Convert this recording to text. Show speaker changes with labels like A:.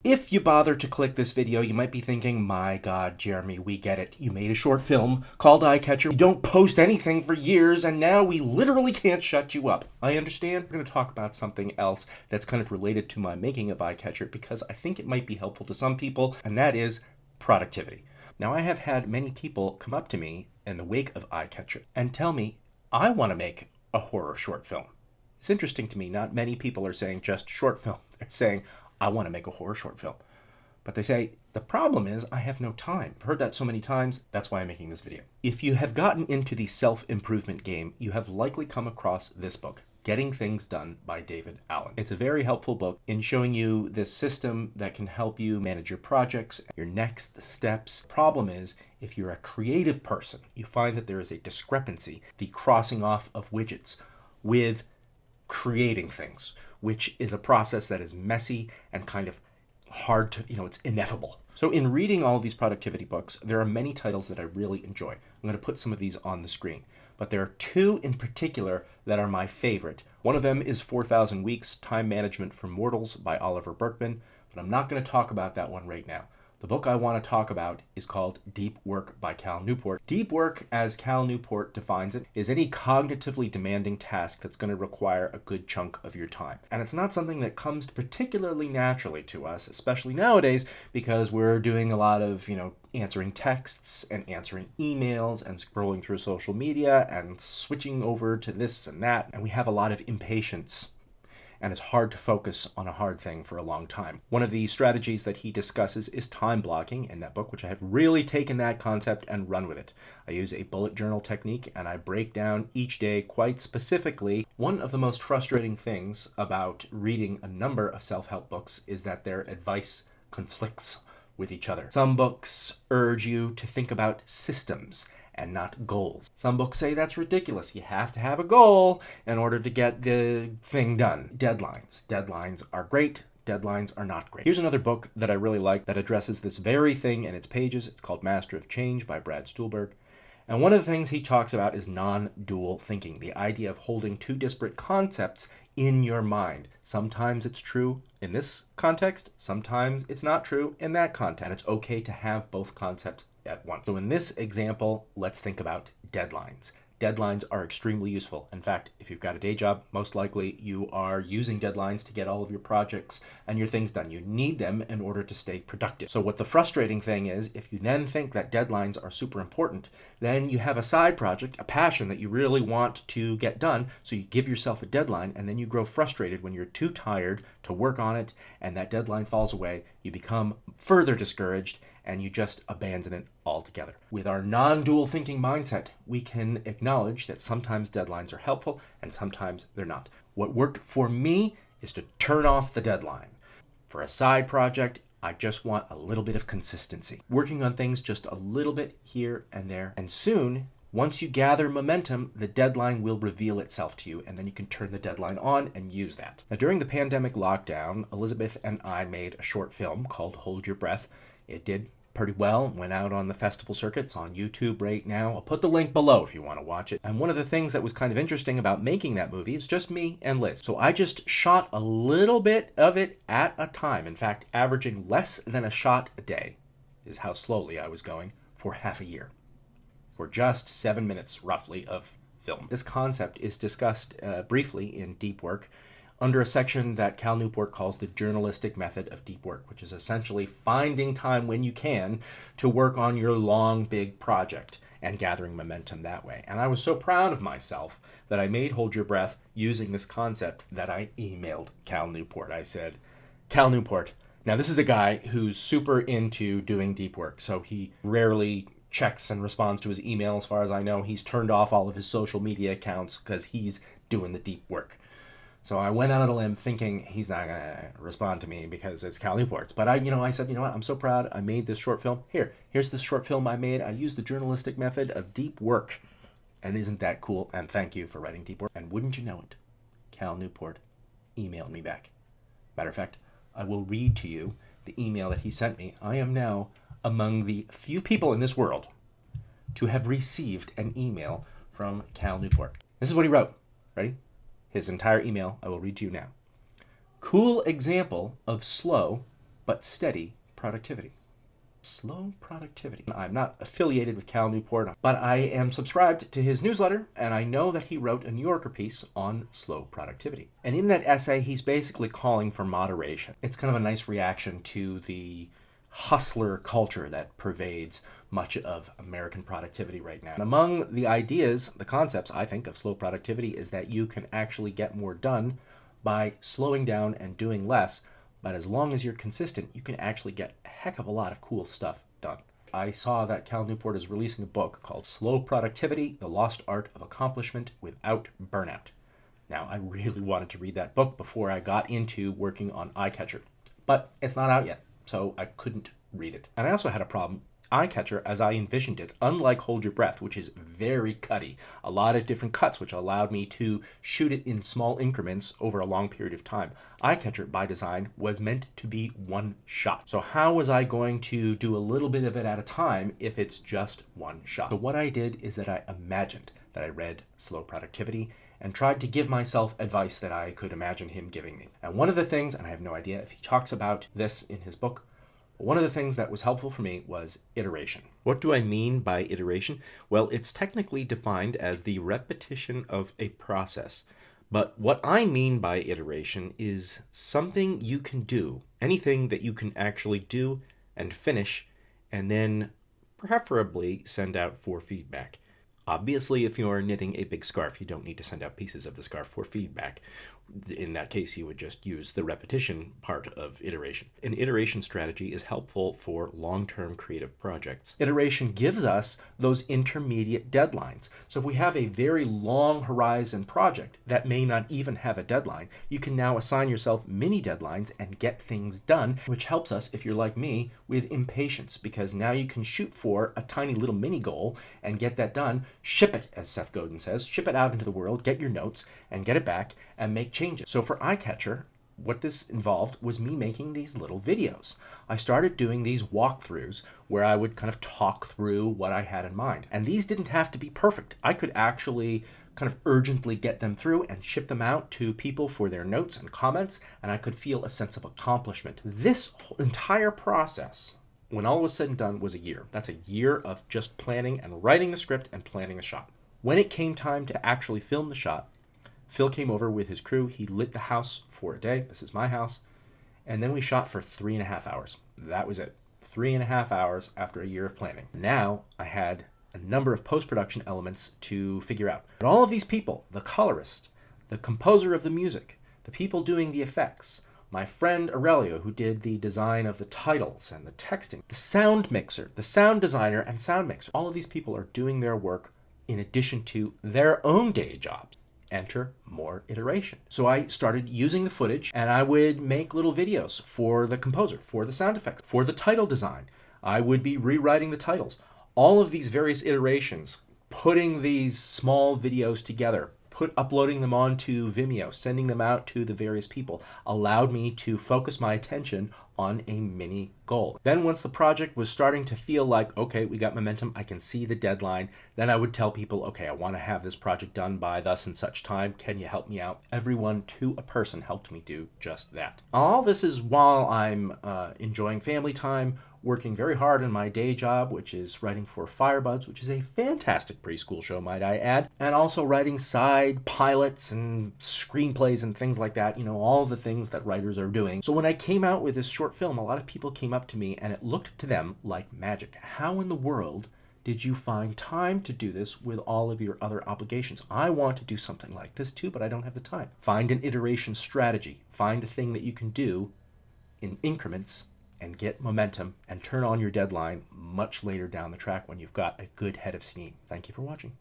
A: If you bother to click this video, you might be thinking, my God, Jeremy, we get it. You made a short film called Eye Catcher. You don't post anything for years, and now we literally can't shut you up. I understand. We're going to talk about something else that's kind of related to my making of Eye Catcher because I think it might be helpful to some people, and that is productivity. Now, I have had many people come up to me in the wake of Eye Catcher and tell me, I want to make a horror short film. It's interesting to me, not many people are saying just short film. They're saying, I want to make a horror short film. But they say, the problem is I have no time. I've heard that so many times, that's why I'm making this video. If you have gotten into the self-improvement game, you have likely come across this book, Getting Things Done by David Allen. It's a very helpful book in showing you this system that can help you manage your projects, your next steps. The problem is, if you're a creative person, you find that there is a discrepancy, the crossing off of widgets with creating things, which is a process that is messy and kind of hard to, it's ineffable. So in reading all of these productivity books, there are many titles that I really enjoy. I'm going to put some of these on the screen, but there are two in particular that are my favorite. One of them is 4,000 Weeks, Time Management for Mortals by Oliver Burkeman, but I'm not going to talk about that one right now. The book I want to talk about is called Deep Work by Cal Newport. Deep work, as Cal Newport defines it, is any cognitively demanding task that's going to require a good chunk of your time. And it's not something that comes particularly naturally to us, especially nowadays, because we're doing a lot of, answering texts and answering emails and scrolling through social media and switching over to this and that. And we have a lot of impatience. And it's hard to focus on a hard thing for a long time. One of the strategies that he discusses is time blocking in that book, which I have really taken that concept and run with it. I use a bullet journal technique and I break down each day quite specifically. One of the most frustrating things about reading a number of self-help books is that their advice conflicts with each other. Some books urge you to think about systems and not goals. Some books say that's ridiculous. You have to have a goal in order to get the thing done. Deadlines. Deadlines are great. Deadlines are not great. Here's another book that I really like that addresses this very thing in its pages. It's called Master of Change by Stulberg. And one of the things he talks about is non-dual thinking, the idea of holding two disparate concepts in your mind. Sometimes it's true in this context, sometimes it's not true in that context. And it's okay to have both concepts at once. So in this example, let's think about deadlines. Deadlines are extremely useful. In fact, if you've got a day job, most likely you are using deadlines to get all of your projects and your things done. You need them in order to stay productive. So what the frustrating thing is, if you then think that deadlines are super important, then you have a side project, a passion that you really want to get done, so you give yourself a deadline, and then you grow frustrated when you're too tired to work on it, and that deadline falls away. You become further discouraged, and you just abandon it altogether. With our non-dual thinking mindset, we can acknowledge that sometimes deadlines are helpful and sometimes they're not. What worked for me is to turn off the deadline. For a side project, I just want a little bit of consistency. Working on things just a little bit here and there. And soon, once you gather momentum, the deadline will reveal itself to you, and then you can turn the deadline on and use that. Now, during the pandemic lockdown, Elizabeth and I made a short film called Hold Your Breath. It did pretty well, went out on the festival circuits on YouTube right now. I'll put the link below if you want to watch it. And one of the things that was kind of interesting about making that movie is just me and Liz. So I just shot a little bit of it at a time. In fact, averaging less than a shot a day is how slowly I was going for half a year. For just 7 minutes, roughly, of film. This concept is discussed briefly in Deep Work under a section that Cal Newport calls the journalistic method of deep work, which is essentially finding time when you can to work on your long, big project and gathering momentum that way. And I was so proud of myself that I made Hold Your Breath using this concept that I emailed Cal Newport. I said, Cal Newport, now this is a guy who's super into doing deep work, so he rarely checks and responds to his email. As far as I know, he's turned off all of his social media accounts because he's doing the deep work. So I went out on a limb thinking he's not going to respond to me because it's Cal Newport's. But I said, what, I'm so proud. I made this short film. Here's this short film I made. I used the journalistic method of deep work. And isn't that cool? And thank you for writing Deep Work. And wouldn't you know it, Cal Newport emailed me back. Matter of fact, I will read to you the email that he sent me. I am now among the few people in this world to have received an email from Cal Newport. This is what he wrote. Ready? His entire email I will read to you now. Cool example of slow but steady productivity. Slow productivity. I'm not affiliated with Cal Newport, but I am subscribed to his newsletter, and I know that he wrote a New Yorker piece on slow productivity. And in that essay, he's basically calling for moderation. It's kind of a nice reaction to the hustler culture that pervades much of American productivity right now. And among the ideas, the concepts, I think, of slow productivity is that you can actually get more done by slowing down and doing less. But as long as you're consistent, you can actually get a heck of a lot of cool stuff done. I saw that Cal Newport is releasing a book called Slow Productivity, The Lost Art of Accomplishment Without Burnout. Now, I really wanted to read that book before I got into working on Eye Catcher, but it's not out yet, so I couldn't read it. And I also had a problem. Eye Catcher, as I envisioned it, unlike Hold Your Breath, which is very cutty, a lot of different cuts, which allowed me to shoot it in small increments over a long period of time. Eye Catcher, by design, was meant to be one shot. So how was I going to do a little bit of it at a time if it's just one shot? So what I did is that I imagined that I read Slow Productivity and tried to give myself advice that I could imagine him giving me. And one of the things, and I have no idea if he talks about this in his book, one of the things that was helpful for me was iteration. What do I mean by iteration? Well, it's technically defined as the repetition of a process. But what I mean by iteration is something you can do, anything that you can actually do and finish, and then preferably send out for feedback. Obviously, if you're knitting a big scarf, you don't need to send out pieces of the scarf for feedback. In that case, you would just use the repetition part of iteration. An iteration strategy is helpful for long-term creative projects. Iteration gives us those intermediate deadlines. So if we have a very long horizon project that may not even have a deadline, you can now assign yourself mini deadlines and get things done, which helps us, if you're like me, with impatience, because now you can shoot for a tiny little mini goal and get that done, ship it, as Seth Godin says, ship it out into the world, get your notes, and get it back, and make changes. So for Eye Catcher, what this involved was me making these little videos. I started doing these walkthroughs where I would kind of talk through what I had in mind. And these didn't have to be perfect. I could actually kind of urgently get them through and ship them out to people for their notes and comments, and I could feel a sense of accomplishment. This entire process, when all was said and done, was a year. That's a year of just planning and writing the script and planning a shot. When it came time to actually film the shot, Phil came over with his crew. He lit the house for a day. This is my house. And then we shot for 3.5 hours. That was it. 3.5 hours after a year of planning. Now I had a number of post-production elements to figure out. But all of these people, the colorist, the composer of the music, the people doing the effects, my friend Aurelio, who did the design of the titles and the texting, the sound mixer, the sound designer and sound mixer, all of these people are doing their work in addition to their own day jobs. Enter more iteration. So I started using the footage, and I would make little videos for the composer, for the sound effects, for the title design. I would be rewriting the titles. All of these various iterations, putting these small videos together, uploading them onto Vimeo, sending them out to the various people, allowed me to focus my attention on a mini goal. Then once the project was starting to feel like, okay, we got momentum, I can see the deadline, then I would tell people, okay, I want to have this project done by thus and such time. Can you help me out? Everyone to a person helped me do just that. All this is while I'm enjoying family time, working very hard in my day job, which is writing for Firebuds, which is a fantastic preschool show, might I add, and also writing side pilots and screenplays and things like that, all the things that writers are doing. So when I came out with this short film, a lot of people came up to me and it looked to them like magic. How in the world did you find time to do this with all of your other obligations? I want to do something like this too, but I don't have the time. Find an iteration strategy. Find a thing that you can do in increments and get momentum and turn on your deadline much later down the track when you've got a good head of steam. Thank you for watching.